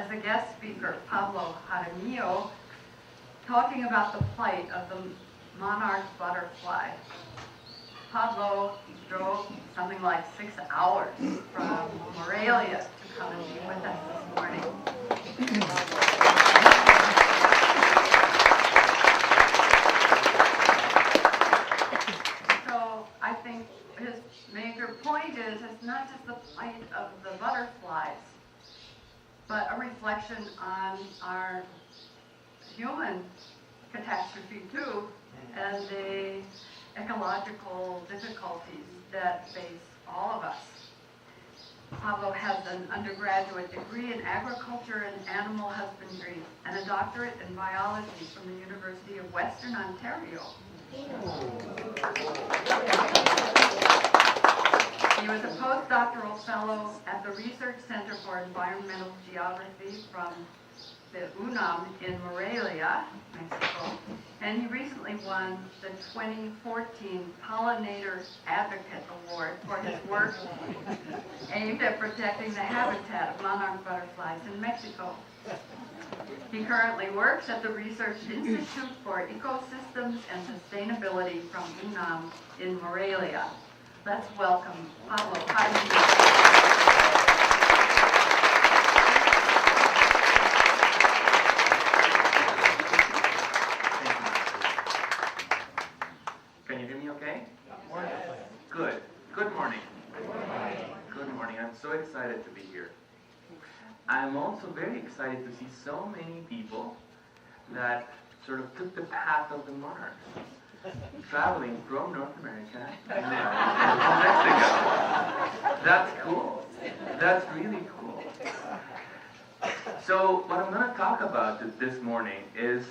as a guest speaker Pablo Jaramillo, talking about the plight of the monarch butterfly. Pablo drove something like 6 hours from Morelia to come and be with us this morning. So I think his major point is it's not just the plight of the butterflies, but a reflection on our human catastrophe too, and the ecological difficulties that face all of us. Pablo has an undergraduate degree in agriculture and animal husbandry and a doctorate in biology from the University of Western Ontario. He was a postdoctoral fellow at the Research Center for Environmental Geography from the UNAM in Morelia, Mexico, and he recently won the 2014 Pollinator Advocate Award for his work aimed at protecting the habitat of monarch butterflies in Mexico. He currently works at the Research Institute for Ecosystems and Sustainability from UNAM in Morelia. Let's welcome Pablo Jaramillo. Can you hear me okay? Good. Good morning. Good morning. I'm so excited to be here. I'm also very excited to see so many people that sort of took the path of the monarchs, traveling from North America to Mexico. That's cool. That's really cool. So what I'm going to talk about this morning is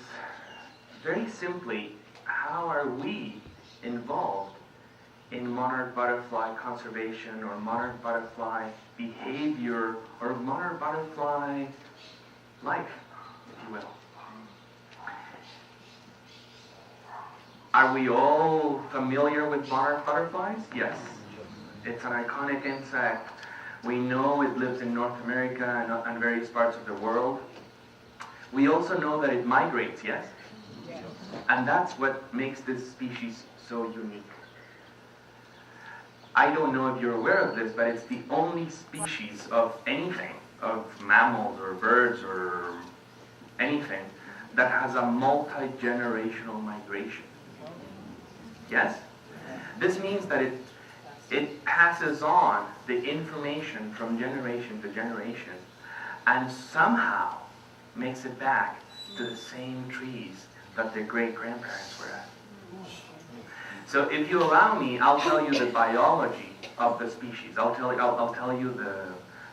very simply, how are we involved in monarch butterfly conservation or monarch butterfly behavior or monarch butterfly life, if you will. Are we all familiar with monarch butterflies? Yes. It's an iconic insect. We know it lives in North America and various parts of the world. We also know that it migrates, yes? And that's what makes this species so unique. I don't know if you're aware of this, but it's the only species of anything, of mammals or birds or anything, that has a multi-generational migration. Yes? This means that it passes on the information from generation to generation and somehow makes it back to the same trees that their great-grandparents were at. So if you allow me, I'll tell you the biology of the species. I'll tell you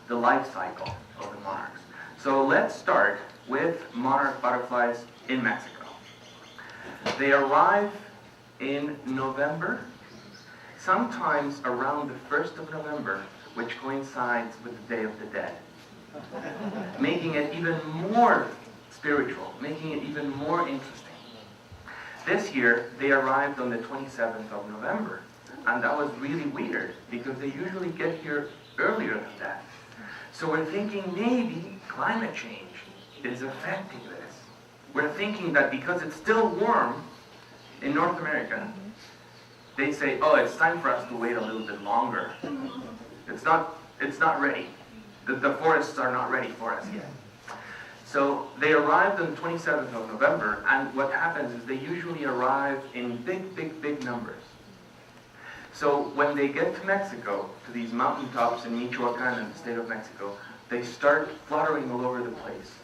the life cycle of the monarchs. So let's start with monarch butterflies in Mexico. They arrive in November, sometimes around the 1st of November, which coincides with the Day of the Dead, making it even more spiritual, making it even more interesting. This year, they arrived on the 27th of November, and that was really weird, because they usually get here earlier than that. So we're thinking maybe climate change is affecting this. We're thinking that because it's still warm in North America, they say, oh, it's time for us to wait a little bit longer. It's not ready. The forests are not ready for us yet. So they arrived on the 27th of November, and what happens is they usually arrive in big numbers. So when they get to Mexico, to these mountaintops in Michoacan in the state of Mexico, they start fluttering all over the place,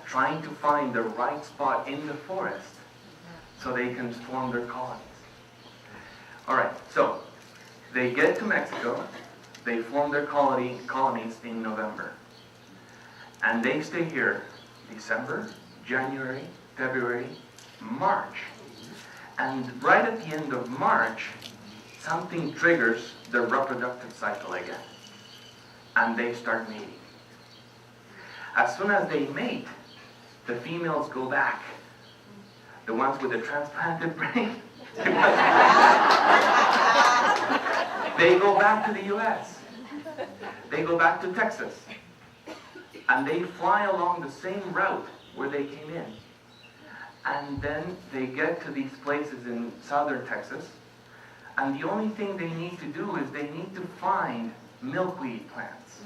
trying to find the right spot in the forest so they can form their colonies. All right, so they get to Mexico, they form their colonies in November. And they stay here December, January, February, March. And right at the end of March, something triggers the reproductive cycle again. And they start mating. As soon as they mate, the females go back. The ones with the transplanted brain, they go back to the US. They go back to Texas. and they fly along the same route where they came in. And then they get to these places in southern Texas, and the only thing they need to do is they need to find milkweed plants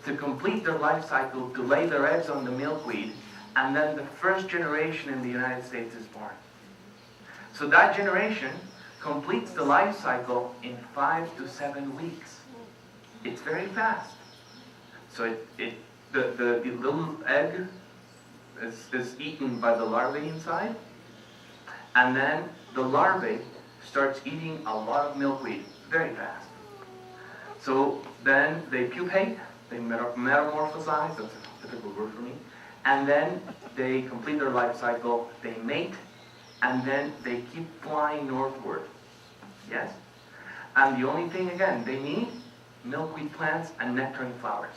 to complete their life cycle, to lay their eggs on the milkweed, and then the first generation in the United States is born. So that generation completes the life cycle in 5 to 7 weeks. It's very fast. So the little egg is eaten by the larvae inside, and then the larvae starts eating a lot of milkweed very fast. So then they pupate, they metamorphosize, that's a difficult word for me, and then they complete their life cycle, they mate, and then they keep flying northward. Yes? And the only thing, again, they need milkweed plants and nectaring flowers.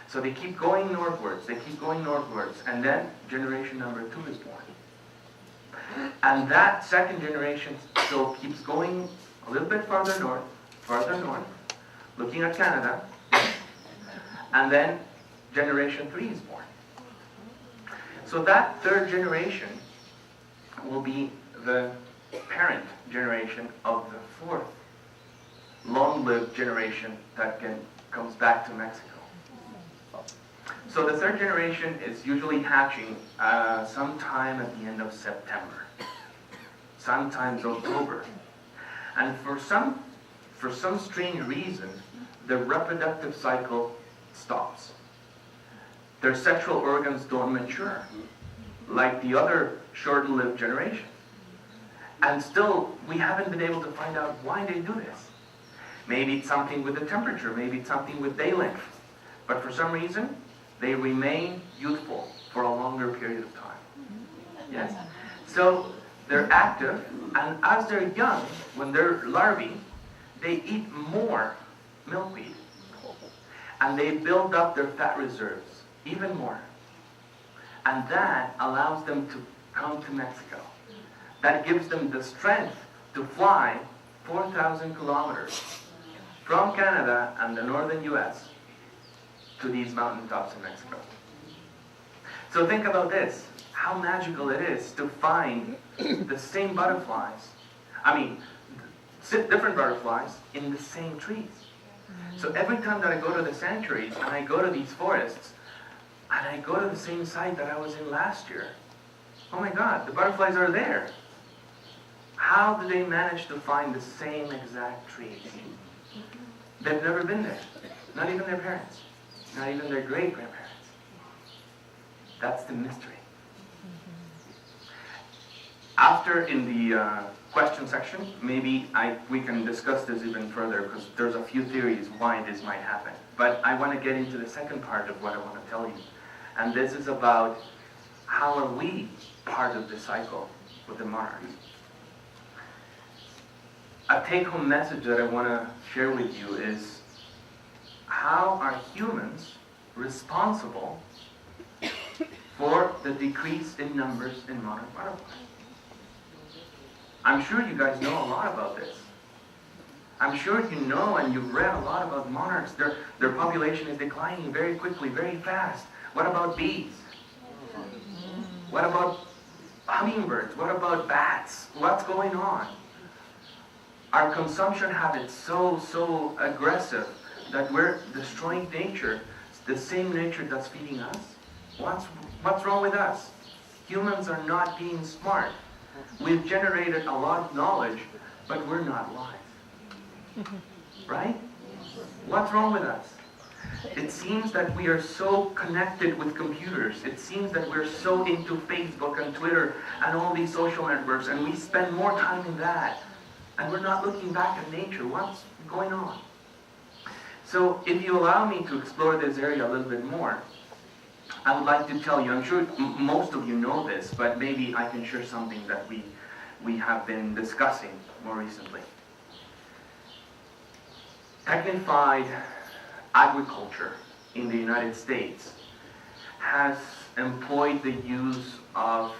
So they keep going northwards, and then generation number 2 is born. And that second generation still keeps going a little bit farther north, looking at Canada, and then generation 3 is born. So that third generation will be the parent generation of the fourth long-lived generation that comes back to Mexico. So the third generation is usually hatching sometime at the end of September, sometimes October. And for some strange reason, the reproductive cycle stops. Their sexual organs don't mature, like the other short-lived generation. And still, we haven't been able to find out why they do this. Maybe it's something with the temperature, maybe it's something with day length. But for some reason, they remain youthful for a longer period of time. Yes? So they're active, and as they're young, when they're larvae, they eat more milkweed. And they build up their fat reserves even more. And that allows them to come to Mexico. That gives them the strength to fly 4,000 kilometers from Canada and the northern US to these mountaintops in Mexico. So think about this, how magical it is to find the same butterflies, different butterflies in the same trees. So every time that I go to the sanctuaries and I go to these forests, and I go to the same site that I was in last year, oh my God, the butterflies are there. How do they manage to find the same exact trees? They've never been there, not even their parents. Not even their great-grandparents. That's the mystery. After, in the question section, maybe we can discuss this even further, because there's a few theories why this might happen. But I want to get into the second part of what I want to tell you. And this is about how are we part of the cycle with the monarchs. A take-home message that I want to share with you is, how are humans responsible for the decrease in numbers in monarch butterflies? I'm sure you guys know a lot about this. I'm sure you know and you've read a lot about monarchs. Their population is declining very quickly, very fast. What about bees? What about hummingbirds? What about bats? What's going on? Our consumption habits so aggressive that we're destroying nature, the same nature that's feeding us. What's wrong with us? Humans are not being smart. We've generated a lot of knowledge, but we're not wise. Right? What's wrong with us? It seems that we are so connected with computers. It seems that we're so into Facebook and Twitter and all these social networks, and we spend more time in that. And we're not looking back at nature. What's going on? So if you allow me to explore this area a little bit more, I would like to tell you, I'm sure most of you know this, but maybe I can share something that we have been discussing more recently. Technified agriculture in the United States has employed the use of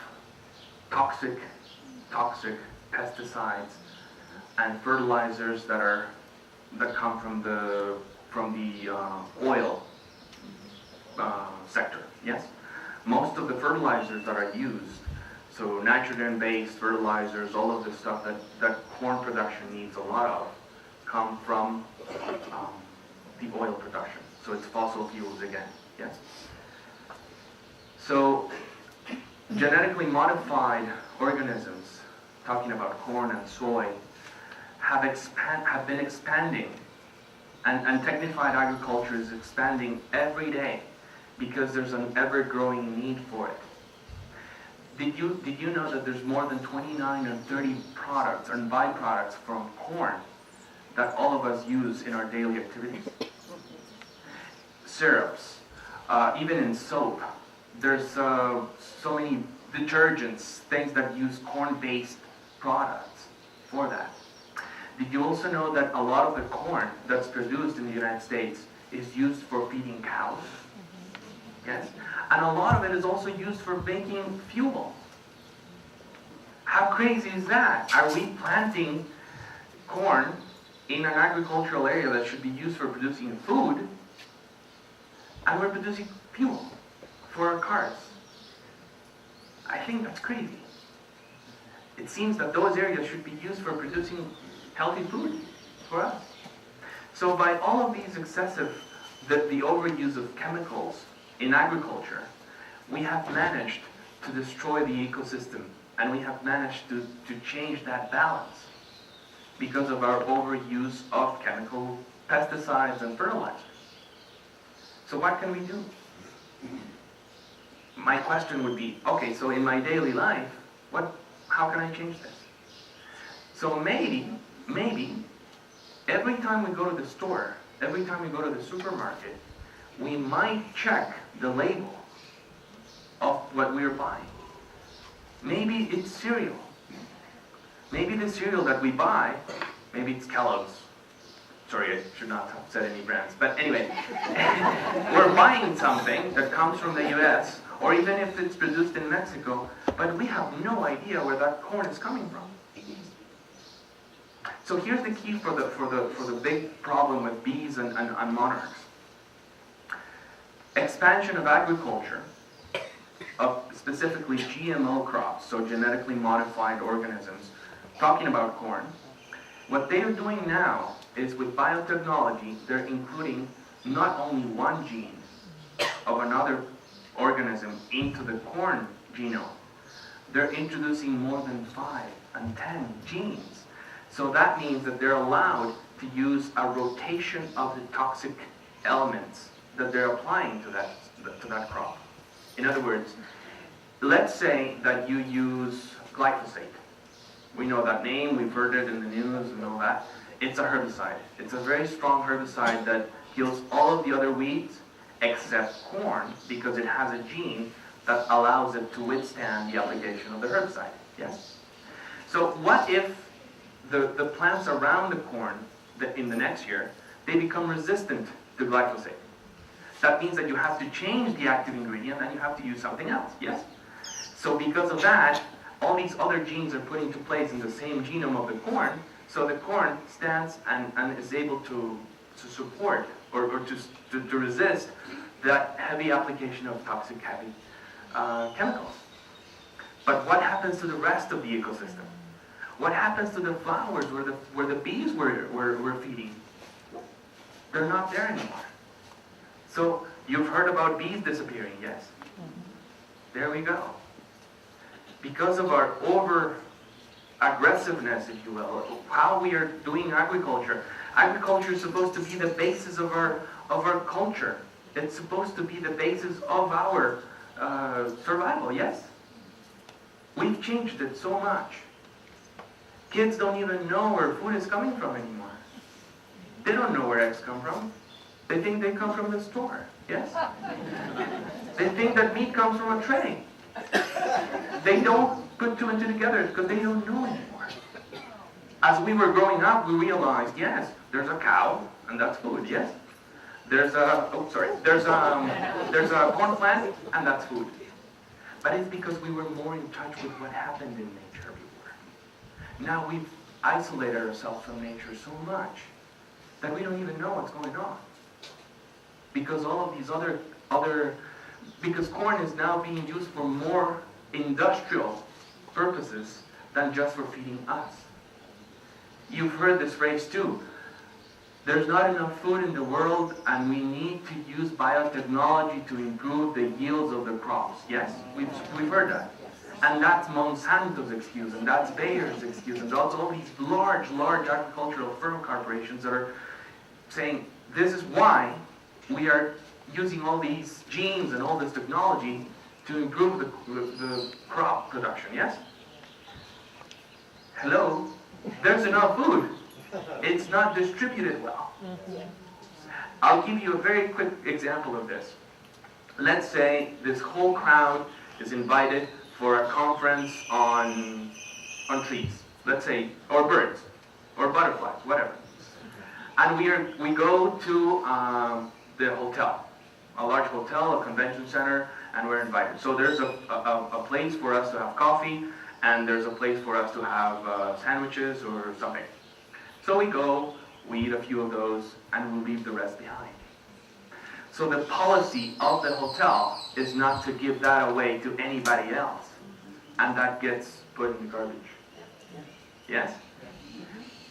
toxic pesticides and fertilizers that come from the oil sector, yes? Most of the fertilizers that are used, so nitrogen-based fertilizers, all of the stuff that corn production needs a lot of, come from the oil production. So it's fossil fuels again, yes? So genetically modified organisms, talking about corn and soy, have been expanding, and technified agriculture is expanding every day because there's an ever-growing need for it. Did you know that there's more than 29 or 30 products and byproducts from corn that all of us use in our daily activities? Syrups, even in soap, there's so many detergents, things that use corn-based products for that. Did you also know that a lot of the corn that's produced in the United States is used for feeding cows? Yes? And a lot of it is also used for making fuel. How crazy is that? Are we planting corn in an agricultural area that should be used for producing food, and we're producing fuel for our cars? I think that's crazy. It seems that those areas should be used for producing healthy food for us. So by all of these excessive, the overuse of chemicals in agriculture, we have managed to destroy the ecosystem, and we have managed to change that balance because of our overuse of chemical pesticides and fertilizers. So what can we do? My question would be, okay, so in my daily life, how can I change this? So maybe, every time we go to the store, every time we go to the supermarket, we might check the label of what we're buying. Maybe it's cereal. Maybe the cereal that we buy, maybe it's Kellogg's. Sorry, I should not have said any brands. But anyway, we're buying something that comes from the US, or even if it's produced in Mexico, but we have no idea where that corn is coming from. So here's the key for the big problem with bees and monarchs. Expansion of agriculture, of specifically GMO crops, so genetically modified organisms, talking about corn. What they are doing now is with biotechnology, they're including not only one gene of another organism into the corn genome, they're introducing more than 5 and 10 genes. So that means that they're allowed to use a rotation of the toxic elements that they're applying to that crop. In other words, let's say that you use glyphosate. We know that name, we've heard it in the news and all that. It's a herbicide. It's a very strong herbicide that kills all of the other weeds except corn, because it has a gene that allows it to withstand the application of the herbicide. Yes? So what if the plants around the corn, in the next year, they become resistant to glyphosate? That means that you have to change the active ingredient and you have to use something else. Yes? So because of that, all these other genes are put into place in the same genome of the corn, so the corn stands and is able to support or to resist that heavy application of toxic heavy chemicals. But what happens to the rest of the ecosystem? What happens to the flowers where the bees were feeding? They're not there anymore. So you've heard about bees disappearing, yes? There we go. Because of our over-aggressiveness, if you will, how we are doing agriculture. Agriculture is supposed to be the basis of our culture. It's supposed to be the basis of our survival, yes? We've changed it so much. Kids don't even know where food is coming from anymore. They don't know where eggs come from. They think they come from the store, yes? They think that meat comes from a tray. They don't put two and two together because they don't know anymore. As we were growing up, we realized, yes, there's a cow, and that's food, yes? There's a corn plant, and that's food. But it's because we were more in touch with what happened in nature before. Now we've isolated ourselves from nature so much that we don't even know what's going on. Because all of these other other, because corn is now being used for more industrial purposes than just for feeding us. You've heard this phrase too. There's not enough food in the world and we need to use biotechnology to improve the yields of the crops. Yes? We've heard that. And that's Monsanto's excuse, and that's Bayer's excuse, and that's all these large agricultural firm corporations that are saying, this is why we are using all these genes and all this technology to improve the crop production, yes? Hello? There's enough food. It's not distributed well. I'll give you a very quick example of this. Let's say this whole crowd is invited for a conference on trees, let's say, or birds, or butterflies, whatever. And we go to the hotel, a large hotel, a convention center, and we're invited. So there's a place for us to have coffee, and there's a place for us to have sandwiches or something. So we go, we eat a few of those, and we leave the rest behind. So the policy of the hotel is not to give that away to anybody else. And that gets put in the garbage. Yes?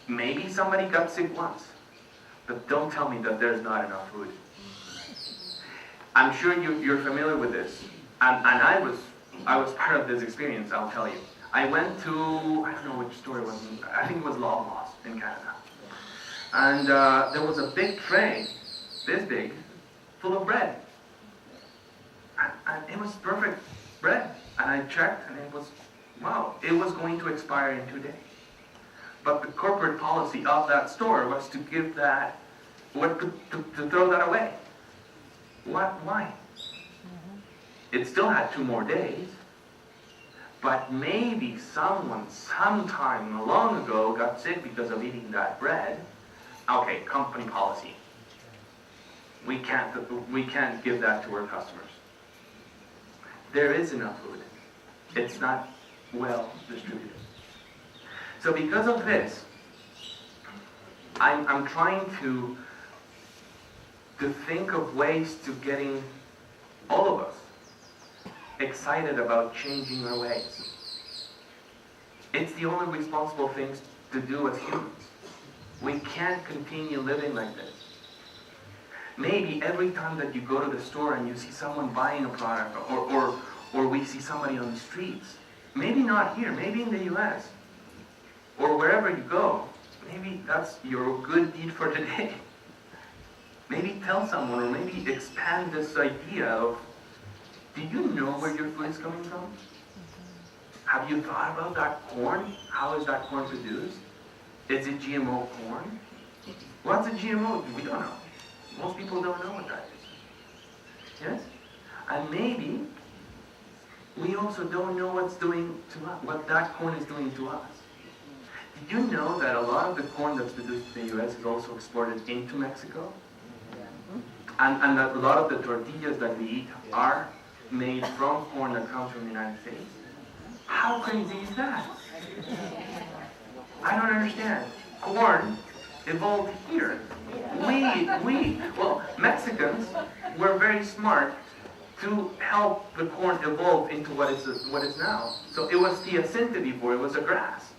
Maybe somebody got sick once. But don't tell me that there's not enough food. I'm sure you're familiar with this. And I was part of this experience, I'll tell you. I went to, I don't know which store it was, I think it was Loblaws in Canada. And there was a big tray, this big, full of bread. And it was perfect bread. And I checked, and it was, wow, it was going to expire in 2 days. But the corporate policy of that store was to give that, to throw that away. Why? It still had 2 more days. But maybe someone, sometime long ago, got sick because of eating that bread. Okay, company policy. We can't give that to our customers. There is enough food. It's not well distributed. So because of this, I'm trying to think of ways to getting all of us excited about changing our ways. It's the only responsible things to do as humans. We can't continue living like this. Maybe every time that you go to the store and you see someone buying a product, or we see somebody on the streets, maybe not here, maybe in the US, or wherever you go, maybe that's your good deed for today. Maybe tell someone, or maybe expand this idea of, do you know where your food is coming from? Have you thought about that corn? How is that corn produced? Is it GMO corn? What's a GMO? We don't know. Most people don't know what that is. Yes? And maybe we also don't know what that corn is doing to us. Did you know that a lot of the corn that's produced in the US is also exported into Mexico? And that a lot of the tortillas that we eat are made from corn that comes from the United States? How crazy is that? I don't understand. Corn evolved here. Mexicans were very smart to help the corn evolve into what is now. So it was theacinta before, it was a grass.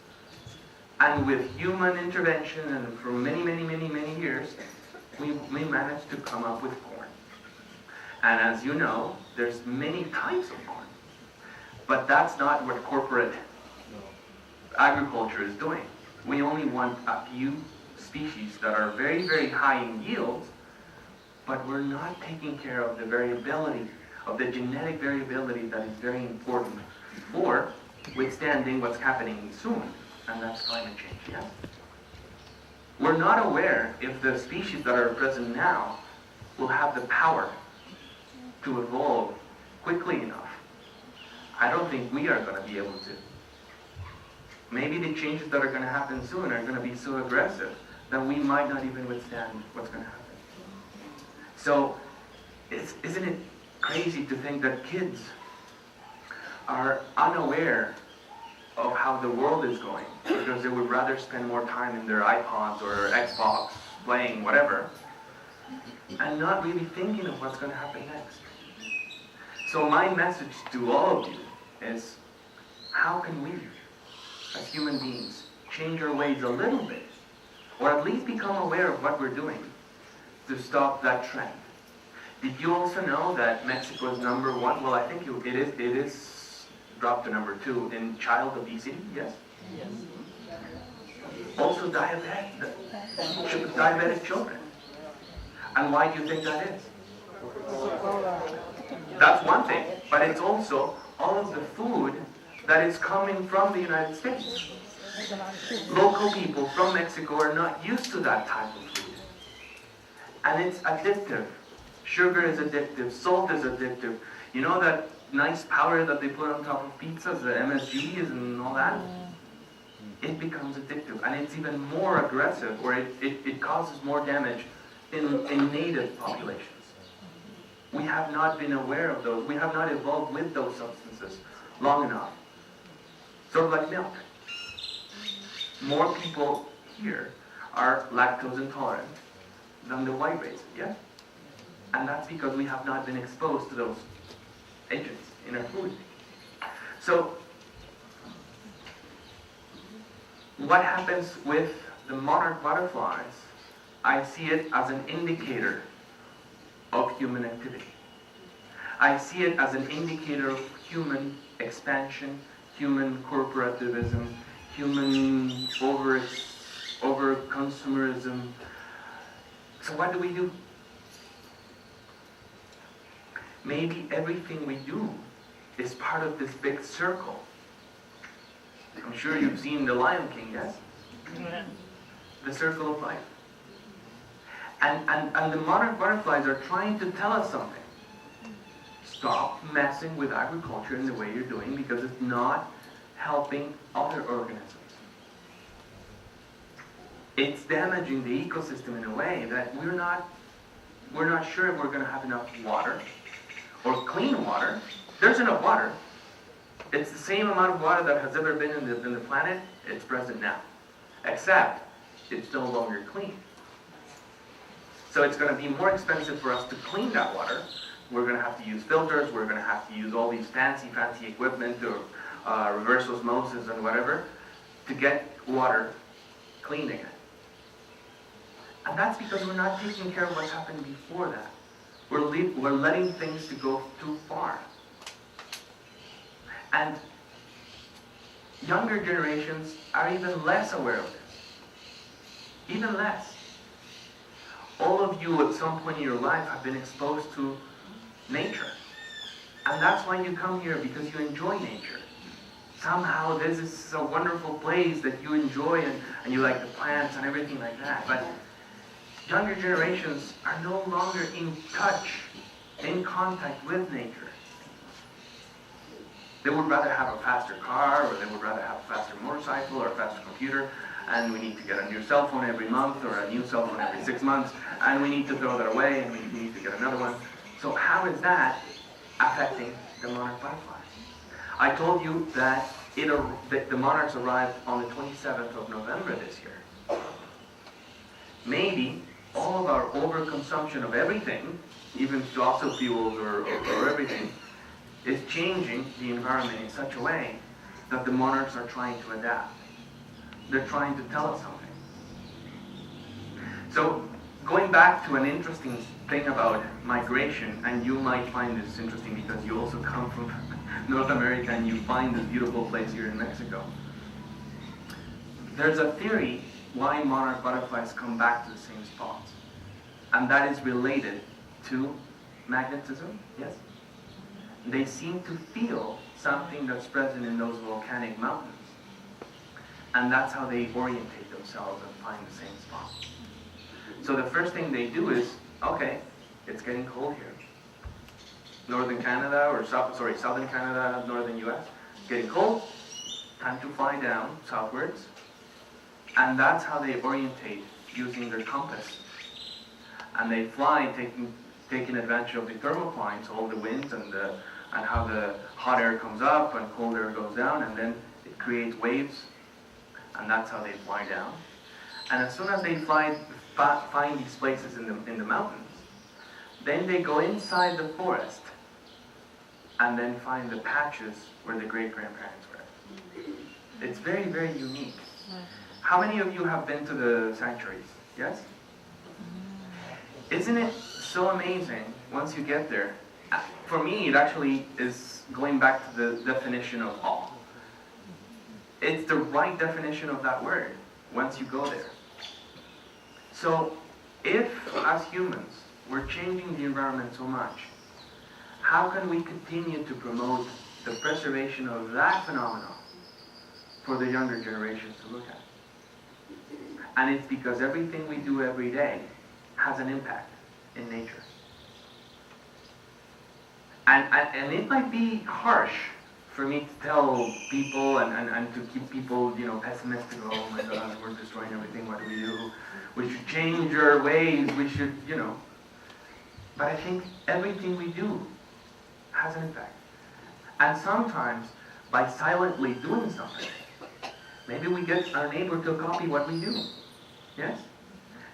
And with human intervention and for many years, we managed to come up with corn. And as you know, there's many types of corn. But that's not what corporate agriculture is doing. We only want a few species that are very high in yield, but we're not taking care of the variability, of the genetic variability that is very important for withstanding what's happening soon, and that's climate change, yes? We're not aware if the species that are present now will have the power to evolve quickly enough. I don't think we are going to be able to. Maybe the changes that are going to happen soon are going to be so aggressive that we might not even withstand what's going to happen. So, isn't it crazy to think that kids are unaware of how the world is going because they would rather spend more time in their iPods or Xbox playing whatever and not really thinking of what's going to happen next? So my message to all of you is, how can we, as human beings, change our ways a little bit, or at least become aware of what we're doing to stop that trend? Did you also know that Mexico is number one? Well, I think it is dropped to number 2 in child obesity, yes? Yes. Also diabetic children. And why do you think that is? That's one thing, but it's also all of the food that is coming from the United States. Local people from Mexico are not used to that type of food. And it's addictive. Sugar is addictive, salt is addictive. You know that nice powder that they put on top of pizzas, the MSGs and all that? It becomes addictive, and it's even more aggressive, or it causes more damage in native populations. We have not been aware of those. We have not evolved with those substances long enough. Sort of like milk. More people here are lactose intolerant than the white race, yeah? And that's because we have not been exposed to those agents in our food. So, what happens with the monarch butterflies? I see it as an indicator of human activity. I see it as an indicator of human expansion, human corporativism, human over-consumerism. So what do? Maybe everything we do is part of this big circle. I'm sure you've seen The Lion King, yes? The circle of life. And the monarch butterflies are trying to tell us something. Stop messing with agriculture in the way you're doing, because it's not helping other organisms. It's damaging the ecosystem in a way that we're not sure if we're going to have enough water or clean water. There's enough water. It's the same amount of water that has ever been in the planet. It's present now, except it's no longer clean. So it's going to be more expensive for us to clean that water. We're going to have to use filters. We're going to have to use all these fancy equipment, or reverse osmosis and whatever, to get water clean again. And that's because we're not taking care of what's happened before that. We're letting things to go too far. And younger generations are even less aware of this. Even less. All of you at some point in your life have been exposed to nature. And that's why you come here, because you enjoy nature. Somehow this is a wonderful place that you enjoy, and you like the plants and everything like that. But younger generations are no longer in touch, in contact with nature. They would rather have a faster car, or they would rather have a faster motorcycle, or a faster computer, and we need to get a new cell phone every month, or a new cell phone every 6 months, and we need to throw that away, and we need to get another one. So how is that affecting the monarch butterflies? I told you that the monarchs arrived on the 27th of November this year. Maybe all of our overconsumption of everything, even fossil fuels or everything, is changing the environment in such a way that the monarchs are trying to adapt. They're trying to tell us something. So, going back to an interesting thing about migration, and you might find this interesting because you also come from North America and you find this beautiful place here in Mexico. There's a theory why monarch butterflies come back to the same spots. And that is related to magnetism, yes? They seem to feel something that's present in those volcanic mountains. And that's how they orientate themselves and find the same spot. So the first thing they do is, okay, it's getting cold here. Northern Canada, or Southern Canada, Northern US, getting cold, time to fly down southwards. And that's how they orientate using their compass. And they fly taking advantage of the thermoclines, all the winds and how the hot air comes up and cold air goes down, and then it creates waves, and that's how they fly down. And as soon as they find these places in the mountains, then they go inside the forest and then find the patches where the great-grandparents were. It's very, very unique. How many of you have been to the sanctuaries? Yes? Isn't it so amazing once you get there? For me, it actually is going back to the definition of awe. It's the right definition of that word once you go there. So, if as humans we're changing the environment so much, how can we continue to promote the preservation of that phenomenon for the younger generations to look at? And it's because everything we do every day has an impact in nature. And it might be harsh for me to tell people and to keep people, pessimistic. Oh my God, we're destroying everything. What do we do? We should change our ways. We should, But I think everything we do has an impact. And sometimes, by silently doing something, maybe we get our neighbor to copy what we do. Yes?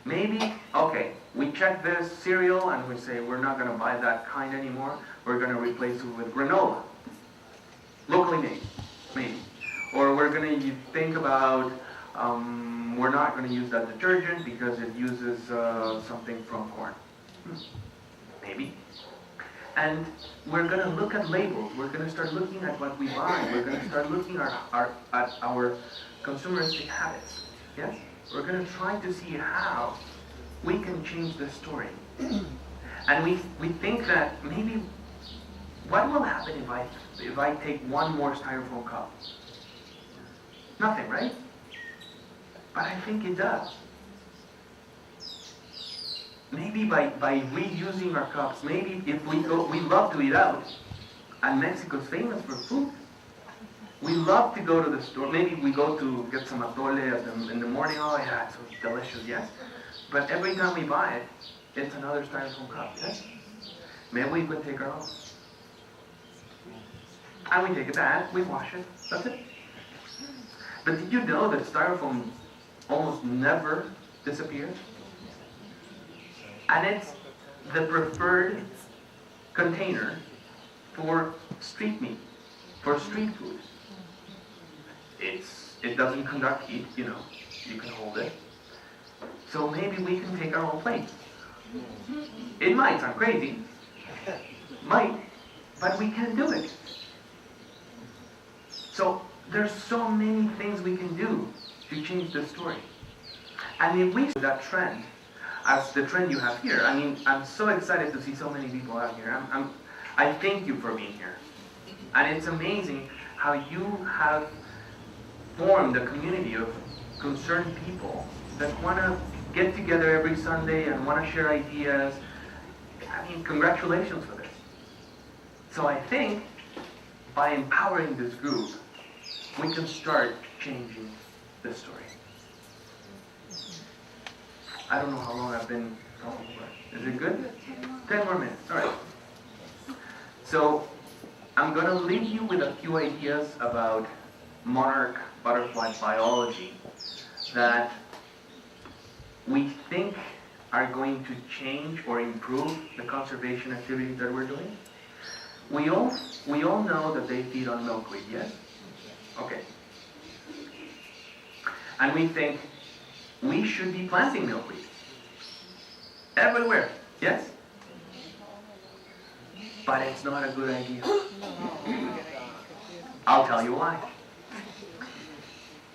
Maybe, okay, we check this cereal and we say we're not going to buy that kind anymore. We're going to replace it with granola. Locally made, maybe. Or we're going to think about, we're not going to use that detergent because it uses something from corn. Maybe. And we're going to look at labels. We're going to start looking at what we buy. We're going to start looking at our consumeristic habits. Yes? We're going to try to see how we can change the story. And we think that maybe, what will happen if I take one more styrofoam cup? Nothing, right? But I think it does. Maybe by reusing our cups, maybe if we love to eat out, and Mexico's famous for food. We love to go to the store. Maybe we go to get some atole in the morning. Oh yeah, it's so delicious, yes. But every time we buy it, it's another styrofoam cup, yes? Maybe we could take our own. And we take it back, we wash it, that's it. But did you know that styrofoam almost never disappears? And it's the preferred container for street meat, for street food. It doesn't conduct heat, you can hold it. So maybe we can take our own plate. It might sound crazy, but we can do it. So there's so many things we can do to change the story. And if we see that trend, as the trend you have here, I'm so excited to see so many people out here. I thank you for being here. And it's amazing how you have formed a community of concerned people that want to get together every Sunday and want to share ideas. Congratulations for this. So I think by empowering this group, we can start changing the story. I don't know how long I've been talking for. Is it good? 10 more minutes. All right. So I'm going to leave you with a few ideas about monarch butterfly biology that we think are going to change or improve the conservation activities that we're doing. We all know that they feed on milkweed, yes? Okay. And we think we should be planting milkweed everywhere, yes? But it's not a good idea. I'll tell you why.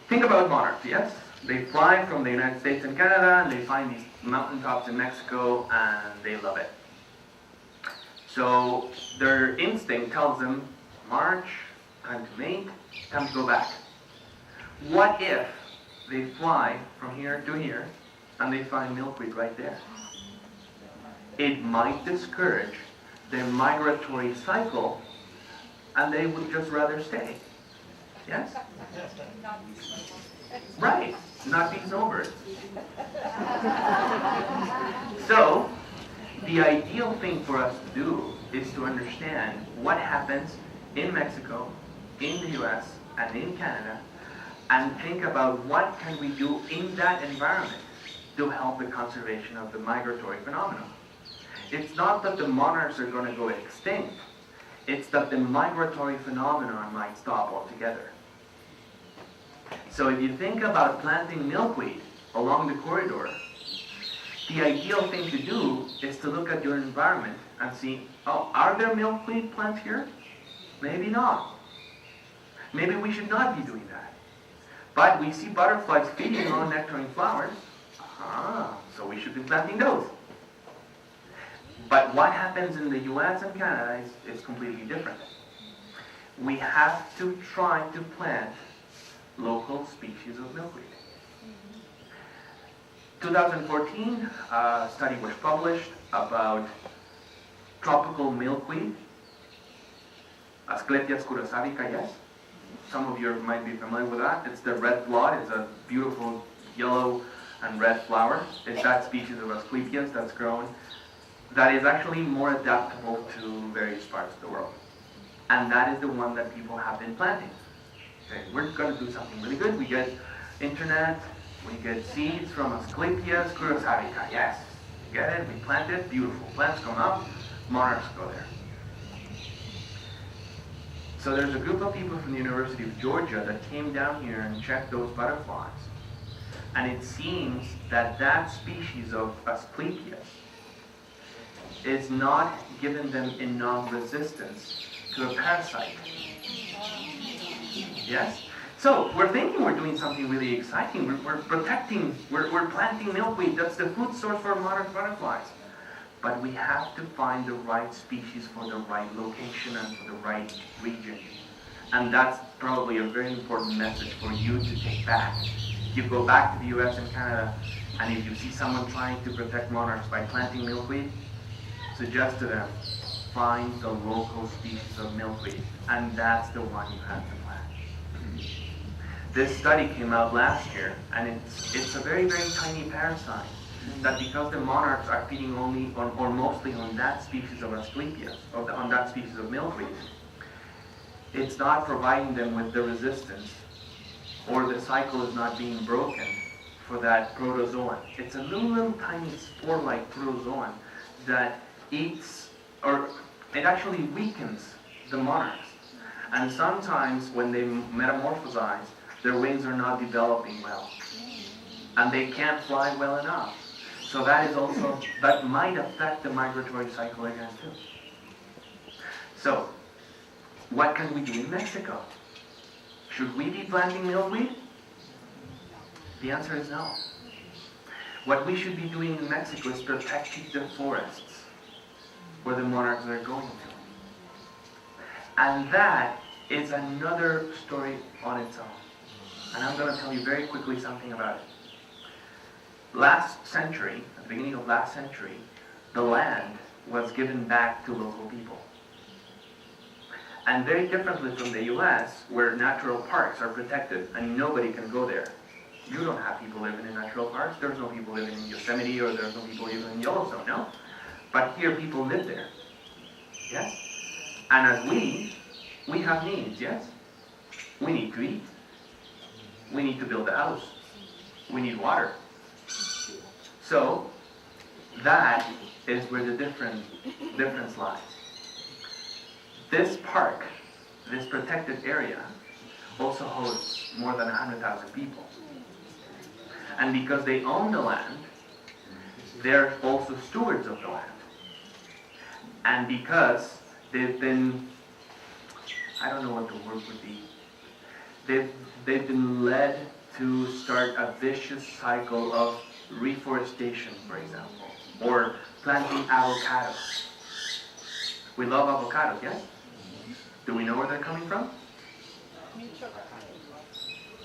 Think about monarchs, yes? They fly from the United States and Canada, and they find these mountaintops in Mexico, and they love it. So their instinct tells them, march, time to mate, time to go back. What if they fly from here to here, and they find milkweed right there? It might discourage their migratory cycle, and they would just rather stay. Yes? Right, not these snowbirds. So, the ideal thing for us to do is to understand what happens in Mexico, in the US, and in Canada, and think about what can we do in that environment to help the conservation of the migratory phenomenon. It's not that the monarchs are going to go extinct. It's that the migratory phenomenon might stop altogether. So if you think about planting milkweed along the corridor, the ideal thing to do is to look at your environment and see, oh, are there milkweed plants here? Maybe not. Maybe we should not be doing that. But we see butterflies feeding on nectarine flowers. So we should be planting those. But what happens in the US and Canada is completely different. We have to try to plant local species of milkweed. 2014, a study was published about tropical milkweed, Asclepias curaçavica, yes? Some of you might be familiar with that. It's the red blot. It's a beautiful yellow and red flower. It's that species of Asclepias that's grown that is actually more adaptable to various parts of the world. And that is the one that people have been planting. Okay, we're going to do something really good. We get internet, we get seeds from Asclepias curaçavica. Yes, we get it, we plant it, beautiful. Plants come up, monarchs go there. So there's a group of people from the University of Georgia that came down here and checked those butterflies. And it seems that that species of Asclepias is not giving them enough resistance to a parasite. Yes? So we're thinking we're doing something really exciting. We're protecting, we're planting milkweed. That's the food source for monarch butterflies. But we have to find the right species for the right location and for the right region. And that's probably a very important message for you to take back. You go back to the US and Canada, and if you see someone trying to protect monarchs by planting milkweed, suggest to them, find the local species of milkweed, and that's the one you have to plant. This study came out last year, and it's a very, very tiny parasite that because the monarchs are feeding only on, or mostly on that species of Asclepias, on that species of milkweed, it's not providing them with the resistance, or the cycle is not being broken for that protozoan. It's a little tiny spore-like protozoan that eats, or it actually weakens the monarchs. And sometimes when they metamorphosize, their wings are not developing well. And they can't fly well enough. So that is also, that might affect the migratory cycle again too. So, what can we do in Mexico? Should we be planting milkweed? The answer is no. What we should be doing in Mexico is protecting the forests where the monarchs are going to. And that is another story on its own. And I'm going to tell you very quickly something about it. Last century, at the beginning of last century, the land was given back to local people. And very differently from the US, where natural parks are protected and nobody can go there. You don't have people living in natural parks. There's no people living in Yosemite, or there's no people living in Yellowstone, no? But here people live there. Yes? And as we have needs, yes? We need to eat. We need to build a house. We need water. So, that is where the difference lies. This park, this protected area, also hosts more than 100,000 people. And because they own the land, they're also stewards of the land. And because they've been, I don't know what the word would be, they've been led to start a vicious cycle of reforestation, for example, or planting avocados. We love avocados, yes? Do we know where they're coming from?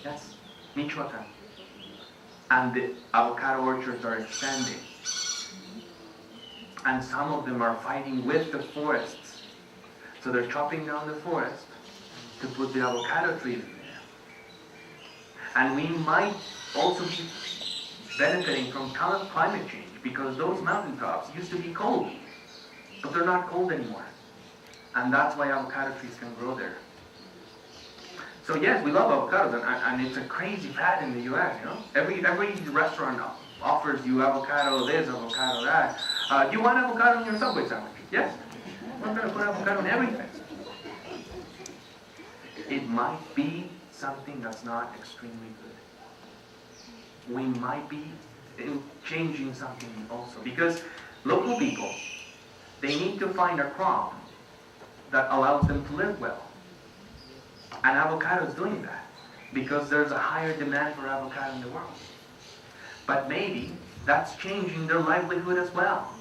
Yes, Michoacan. And the avocado orchards are expanding. And some of them are fighting with the forests. So they're chopping down the forest to put the avocado trees in there. And we might also be benefiting from climate change, because those mountaintops used to be cold, but they're not cold anymore. And that's why avocado trees can grow there. So yes, we love avocados, and it's a crazy fad in the US, you know? Every restaurant offers you avocado this, avocado that. Do you want avocado in your Subway sandwich? Yes? We're going to put avocado in everything. it might be something that's not extremely good. We might be changing something also, because local people, they need to find a crop that allows them to live well. And avocado is doing that, because there's a higher demand for avocado in the world. But maybe that's changing their livelihood as well.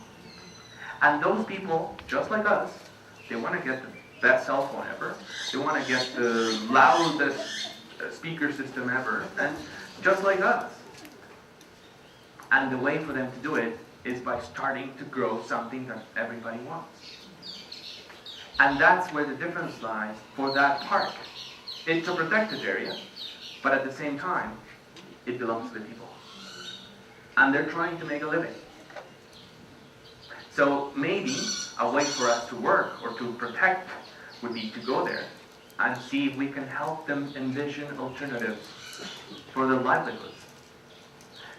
And those people, just like us, they want to get the best cell phone ever. They want to get the loudest speaker system ever, and just like us. And the way for them to do it is by starting to grow something that everybody wants. And that's where the difference lies for that park. It's a protected area, but at the same time, it belongs to the people. And they're trying to make a living. So maybe a way for us to work or to protect would be to go there and see if we can help them envision alternatives for their livelihoods.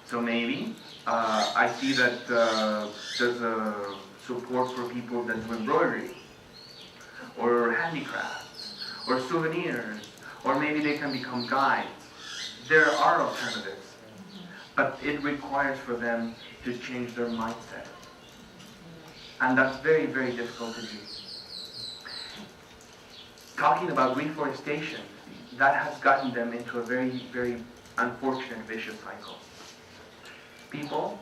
So maybe I see that there's a support for people that do embroidery or handicrafts or souvenirs, or maybe they can become guides. There are alternatives, but it requires for them to change their mindset. And that's very, very difficult to do. Talking about reforestation, that has gotten them into a very, very unfortunate vicious cycle. People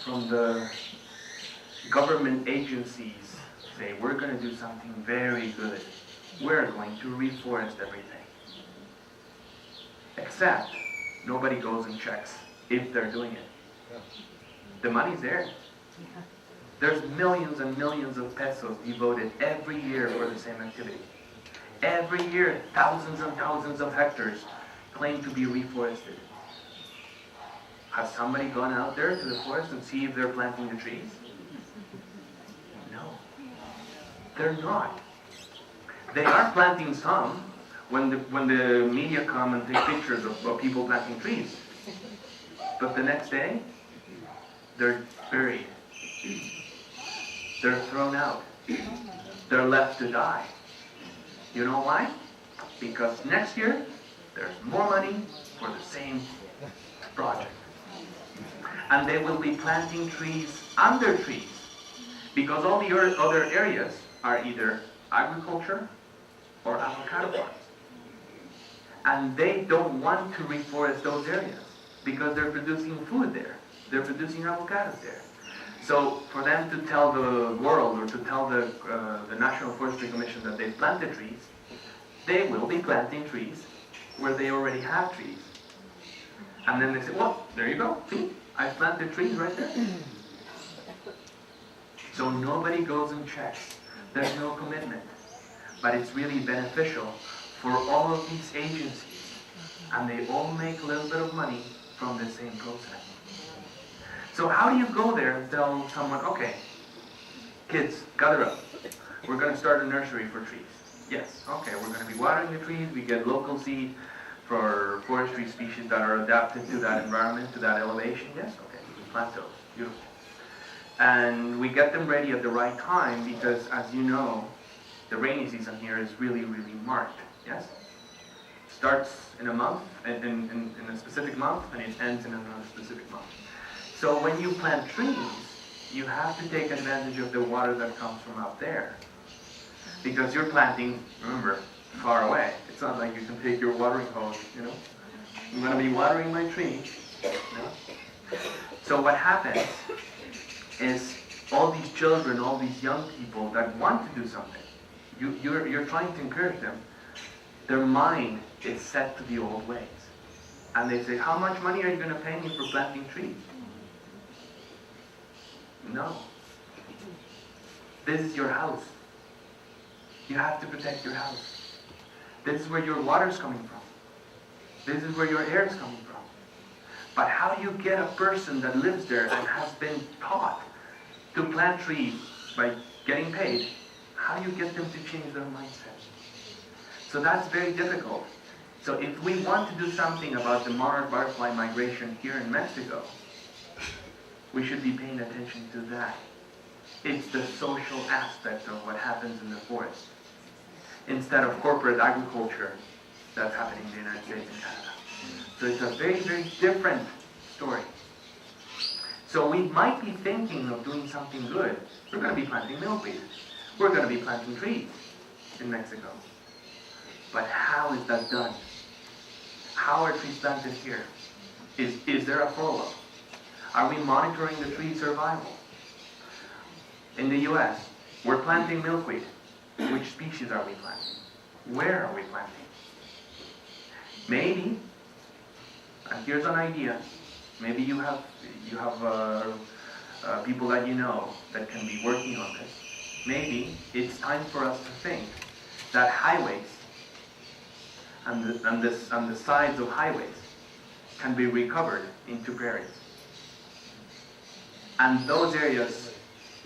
from the government agencies say, we're going to do something very good. We're going to reforest everything. Except, nobody goes and checks if they're doing it. The money's there. There's millions and millions of pesos devoted every year for the same activity. Every year, thousands and thousands of hectares claim to be reforested. Has somebody gone out there to the forest and see if they're planting the trees? No. They're not. They are planting some when the media come and take pictures of people planting trees. But the next day, they're buried. They're thrown out. They're left to die. You know why? Because next year, there's more money for the same project. And they will be planting trees under trees. Because all the other areas are either agriculture or avocado farms. And they don't want to reforest those areas because they're producing food there. They're producing avocados there. So for them to tell the world or to tell the National Forestry Commission that they've planted trees, they will be planting trees where they already have trees. And then they say, well, there you go. See, I planted trees right there. So nobody goes and checks. There's no commitment. But it's really beneficial for all of these agencies. And they all make a little bit of money from the same process. So how do you go there and tell someone, okay, kids, gather up. We're going to start a nursery for trees. Yes, okay, we're going to be watering the trees. We get local seed for forestry species that are adapted to that environment, to that elevation. Yes, okay, we plant those. Beautiful. And we get them ready at the right time because, as you know, the rainy season here is really, really marked. Yes? It starts in a month, in a specific month, and it ends in another specific month. So when you plant trees, you have to take advantage of the water that comes from out there. Because you're planting, remember, far away. It's not like you can take your watering hose, you know. I'm going to be watering my tree. No? So what happens is all these children, all these young people that want to do something, you're trying to encourage them. Their mind is set to the old ways. And they say, how much money are you going to pay me for planting trees? No. This is your house. You have to protect your house. This is where your water is coming from. This is where your air is coming from. But how do you get a person that lives there and has been taught to plant trees by getting paid? How do you get them to change their mindset? So that's very difficult. So if we want to do something about the monarch butterfly migration here in Mexico, we should be paying attention to that. It's the social aspect of what happens in the forest. instead of corporate agriculture that's happening in the United States and Canada. So it's a very, very different story. So we might be thinking of doing something good. We're going to be planting milkweed. We're going to be planting trees in Mexico. But how is that done? How are trees planted here? Is there a follow-up? Are we monitoring the tree survival? In the US, we're planting milkweed. Which species are we planting? Where are we planting? Maybe, and here's an idea, maybe you have people that you know that can be working on this. Maybe it's time for us to think that highways and the sides of highways can be recovered into prairies. And those areas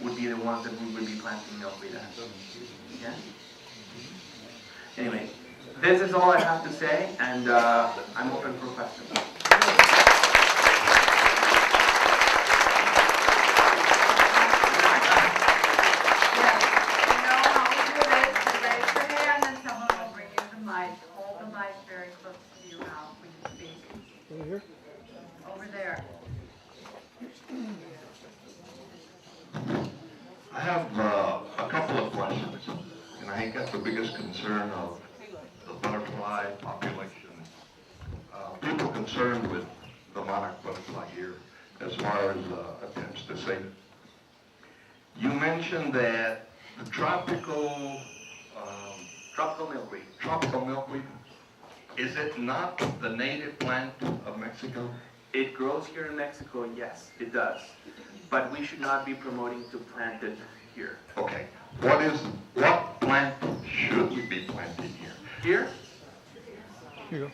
would be the ones that we would be planting milkweed at. Yeah? Anyway, this is all I have to say, and I'm open for questions. Over there. I have a couple of questions, and I think that's the biggest concern of the butterfly population. People concerned with the monarch butterfly here, as far as attempts to save it. You mentioned that the tropical milkweed, is it not the native plant of Mexico? It grows here in Mexico, yes, it does. But we should not be promoting to plant it here. Okay. What plant should we be planting here? Here? Here you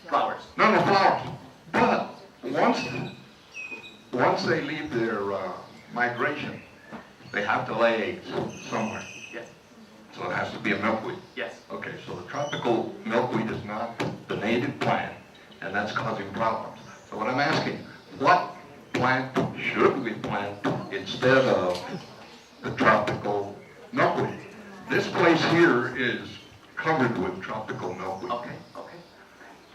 Flowers. No flowers. But once they leave their migration, they have to lay eggs somewhere. Yes. So it has to be a milkweed. Yes. Okay, so the tropical milkweed is not the native plant, and that's causing problems. So what I'm asking, what plant should we plant instead of the tropical milkweed? This place here is covered with tropical milkweed. Okay.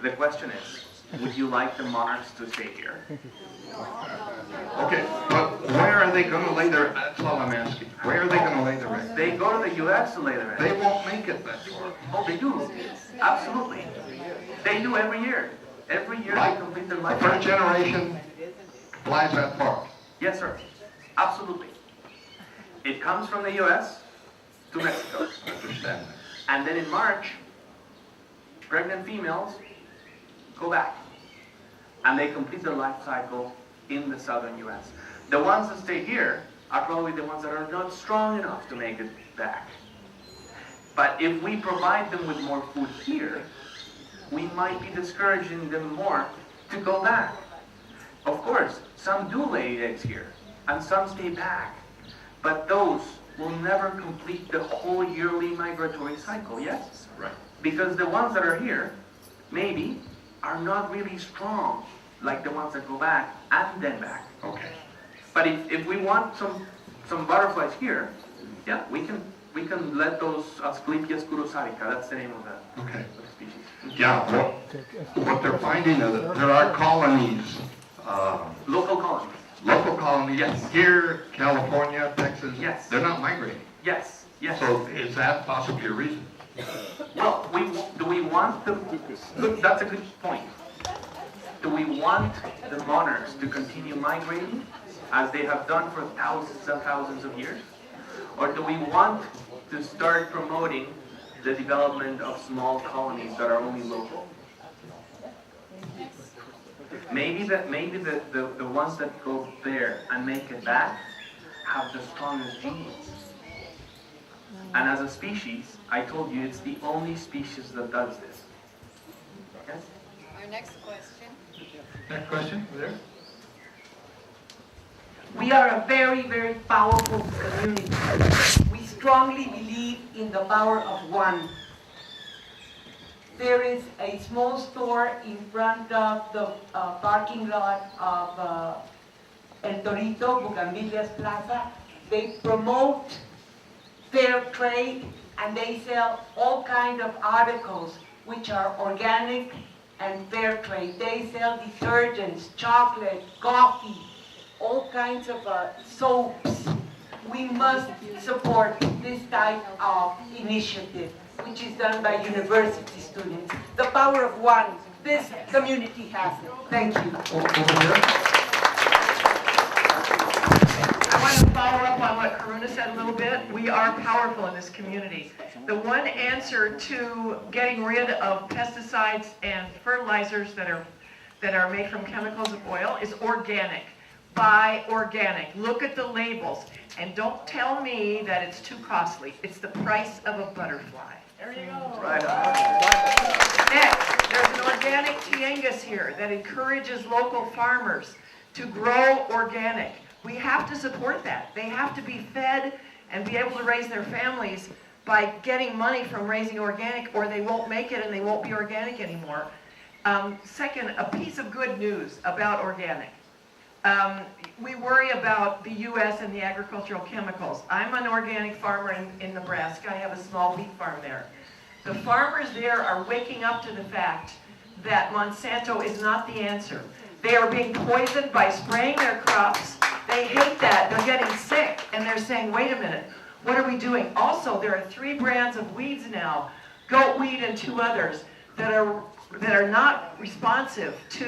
The question is, would you like the monarchs to stay here? Okay, but where are they going to lay their, that's all I'm asking. Where are they going to lay their eggs? They go to the U.S. to lay their eggs. They won't make it that far. Oh, they do. Absolutely. They do every year. Every year they complete their The life. first generation flies that far. Yes, sir. Absolutely. It comes from the U.S. to Mexico. I understand that. And then in March, pregnant females go back. And they complete their life cycle in the southern U.S. The ones that stay here are probably the ones that are not strong enough to make it back. But if we provide them with more food here, we might be discouraging them more to go back. Of course, some do lay eggs here, and some stay back. But those will never complete the whole yearly migratory cycle, yes? Right. Because the ones that are here, maybe, are not really strong like the ones that go back and then back. Okay. But if we want some butterflies here, yeah, we can let those Asclepias curosavica, that's the name of the Okay. species. Yeah, what they're finding is that there are colonies, Local colonies. local colonies Yes. here, California, Texas. Yes. They're not migrating. Yes, yes. So is that possibly a reason? Well, do we want them? Look, that's a good point. Do we want the monarchs to continue migrating as they have done for thousands and thousands of years? Or do we want to start promoting the development of small colonies that are only local? Maybe the ones that go there and make it back have the strongest genes. And as a species, I told you, it's the only species that does this. Yes? Our next question. Next question, there? We are a very, very powerful community. We strongly believe in the power of one. There is a small store in front of the parking lot of El Torito, Bugambilias Plaza. They promote fair trade, and they sell all kinds of articles which are organic and fair trade. They sell detergents, chocolate, coffee, all kinds of soaps. We must support this type of initiative, which is done by university students. The power of one. This community has it. Thank you. I want to follow up on what Karuna said a little bit. We are powerful in this community. The one answer to getting rid of pesticides and fertilizers that are made from chemicals of oil is organic. Buy organic. Look at the labels. And don't tell me that it's too costly. It's the price of a butterfly. There you go. Right on. Next, there's an organic tianguis here that encourages local farmers to grow organic. We have to support that. They have to be fed and be able to raise their families by getting money from raising organic, or they won't make it and they won't be organic anymore. Second, a piece of good news about organic. We worry about the U.S. and the agricultural chemicals. I'm an organic farmer in Nebraska. I have a small wheat farm there. The farmers there are waking up to the fact that Monsanto is not the answer. They are being poisoned by spraying their crops. They hate that. They're getting sick. And they're saying, wait a minute, what are we doing? Also, there are 3 brands of weeds now, goat weed and 2 others, that are not responsive to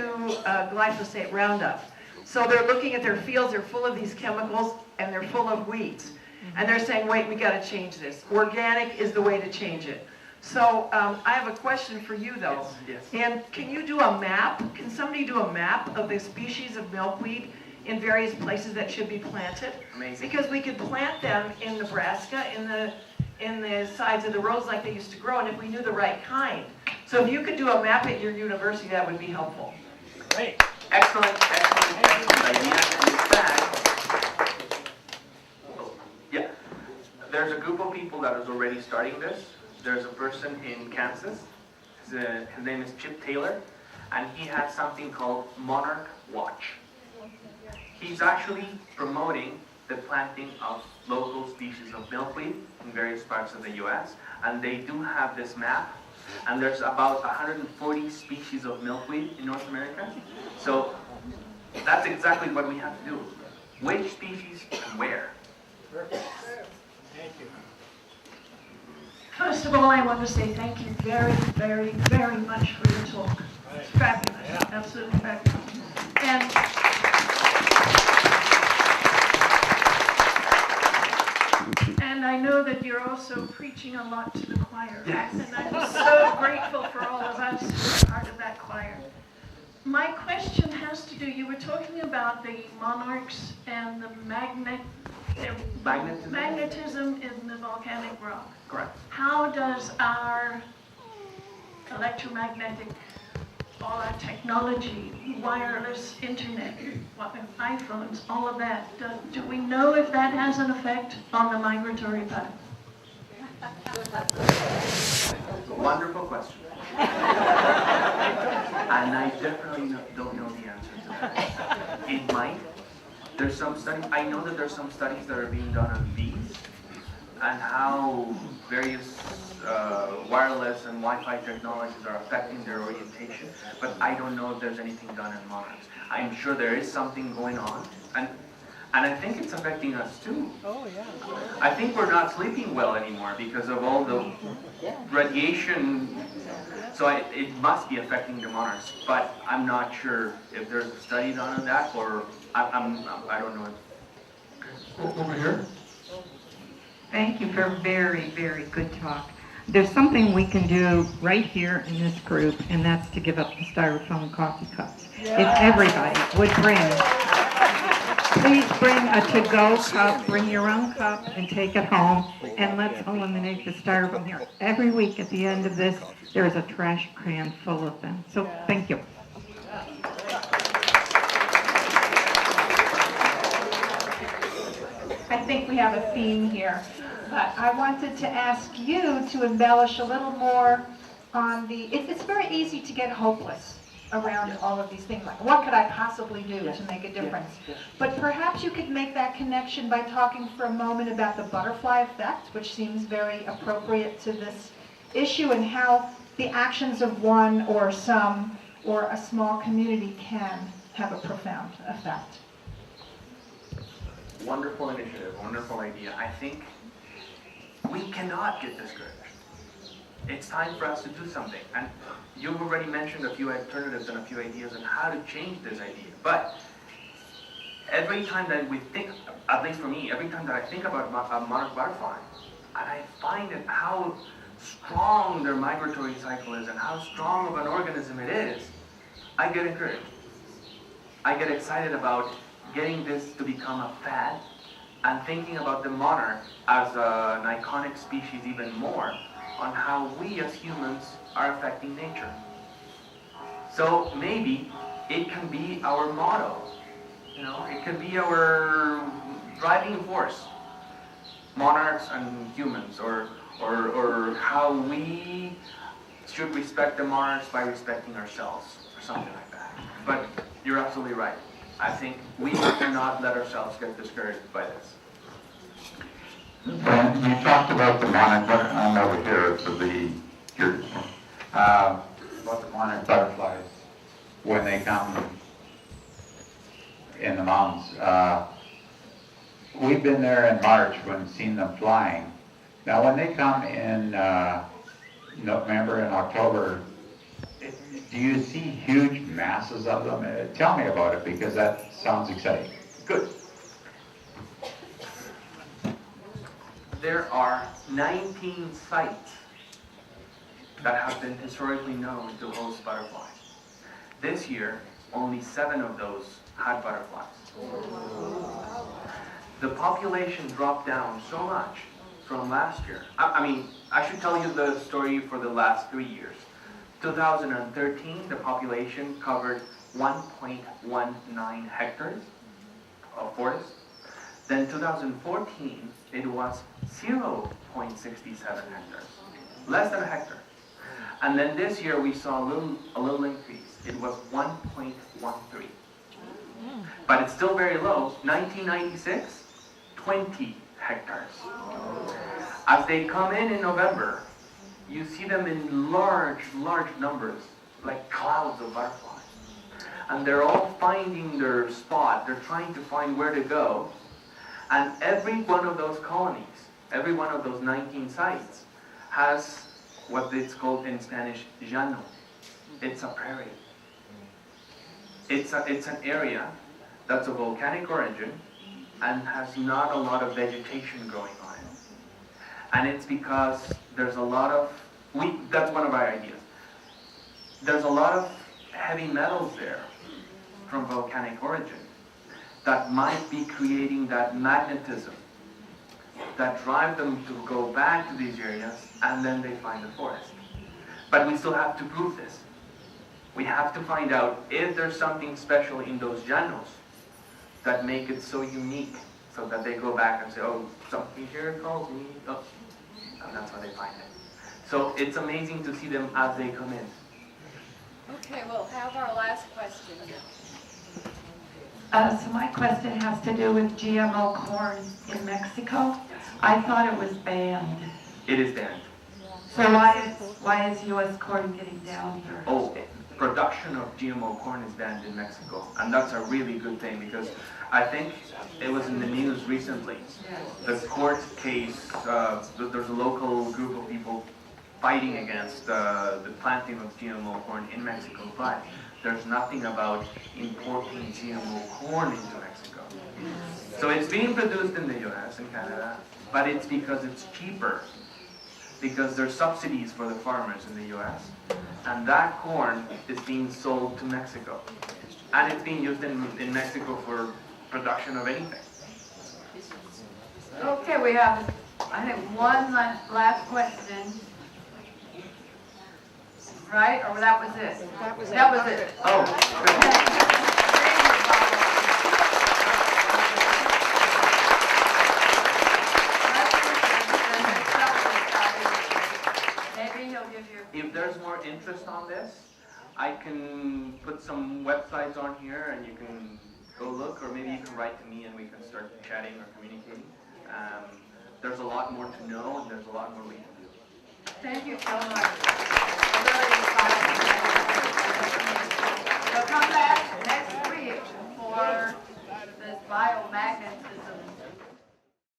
glyphosate Roundup. So they're looking at their fields, they're full of these chemicals, and they're full of weeds. And they're saying, wait, we got to change this. Organic is the way to change it. So I have a question for you, though. Yes. And can you do a map? Can somebody do a map of the species of milkweed in various places that should be planted? Amazing. Because we could plant them in Nebraska, in the sides of the roads like they used to grow, and if we knew the right kind. So if you could do a map at your university, that would be helpful. Great. Excellent idea. In fact, yeah, there's a group of people that is already starting this. There's a person in Kansas. His name is Chip Taylor, and he has something called Monarch Watch. He's actually promoting the planting of local species of milkweed in various parts of the U.S., and they do have this map. And there's about 140 species of milkweed in North America. So that's exactly what we have to do. Which species and where? Perfect. Thank you. First of all, I want to say thank you very, very, very much for your talk. It's fabulous, absolutely fabulous. And I know that you're also preaching a lot to the choir. Yes. And I'm so grateful for all of us who are part of that choir. My question has to do, you were talking about the monarchs and the magnetism in the volcanic rock. Correct. How does our electromagnetic, all our technology, wireless internet, iPhones, all of that, do we know if that has an effect on the migratory pattern? Wonderful question. And I definitely don't know the answer to that. It might. There's some studies, I know that there's some studies that are being done on bees and how various wireless and Wi-Fi technologies are affecting their orientation, but I don't know if there's anything done in monarchs. I'm sure there is something going on, and I think it's affecting us too. Oh, yeah. I think we're not sleeping well anymore because of all the radiation, so it must be affecting the monarchs, but I'm not sure if there's a study done on that, or I don't know. Over here. Thank you for a very, very good talk. There's something we can do right here in this group, and that's to give up the styrofoam coffee cups. If everybody would please bring a to-go cup, bring your own cup, and take it home, and let's eliminate the styrofoam here. Every week at the end of this, there's a trash can full of them. So thank you. I think we have a theme here, but I wanted to ask you to embellish a little more on the, it's very easy to get hopeless around all of these things. Like, what could I possibly do to make a difference? But perhaps you could make that connection by talking for a moment about the butterfly effect, which seems very appropriate to this issue, and how the actions of one or some or a small community can have a profound effect. Wonderful initiative, wonderful idea. I think we cannot get discouraged. It's time for us to do something. And you've already mentioned a few alternatives and a few ideas on how to change this idea. But every time that we think, at least for me, every time that I think about a monarch butterfly, and I find that how strong their migratory cycle is and how strong of an organism it is, I get encouraged. I get excited about getting this to become a fad and thinking about the monarch as an iconic species even more on how we as humans are affecting nature. So maybe it can be our motto, it can be our driving force, monarchs and humans, or how we should respect the monarchs by respecting ourselves, or something like that. But you're absolutely right. I think we cannot let ourselves get discouraged by this. When you talked about the monarch, I'm over here for the about the monarch butterflies when they come in the mountains. We've been there in March when seen them flying. Now, when they come in November and October, do you see huge masses of them? Tell me about it, because that sounds exciting. Good. There are 19 sites that have been historically known to host butterflies. This year, only 7 of those had butterflies. The population dropped down so much from last year. I mean, I should tell you the story for the last 3 years. 2013, the population covered 1.19 hectares of forest. Then 2014, it was 0.67 hectares, less than a hectare. And then this year we saw a little increase. It was 1.13. But it's still very low. 1996, 20 hectares. As they come in November, you see them in large numbers, like clouds of butterflies. And they're all finding their spot. They're trying to find where to go. And every one of those colonies, every one of those 19 sites, has what it's called in Spanish, llano. It's a prairie. It's an area that's of volcanic origin and has not a lot of vegetation growing on it. And it's because there's a lot of, that's one of our ideas. There's a lot of heavy metals there from volcanic origin that might be creating that magnetism that drive them to go back to these areas, and then they find the forest. But we still have to prove this. We have to find out if there's something special in those llanos that make it so unique, so that they go back and say, oh, something here calls me, oh. And that's how they find it. So it's amazing to see them as they come in. Okay, we'll have our last question. So my question has to do with GMO corn in Mexico. I thought it was banned. It is banned. So why is U.S. corn getting down here? Oh, production of GMO corn is banned in Mexico. And that's a really good thing, because I think it was in the news recently. The court case, there's a local group of people fighting against the planting of GMO corn in Mexico, but there's nothing about importing GMO corn into Mexico. So it's being produced in the US and Canada, but it's because it's cheaper, because there's subsidies for the farmers in the US, and that corn is being sold to Mexico. And it's being used in Mexico for production of anything. Okay, we have, I think, one last question. Right? Or that was it? That was it. Oh, Maybe he'll give you. if there's more interest on this, I can put some websites on here and you can go look, or maybe you can write to me and we can start chatting or communicating. There's a lot more to know and there's a lot more we can do. Thank you so much.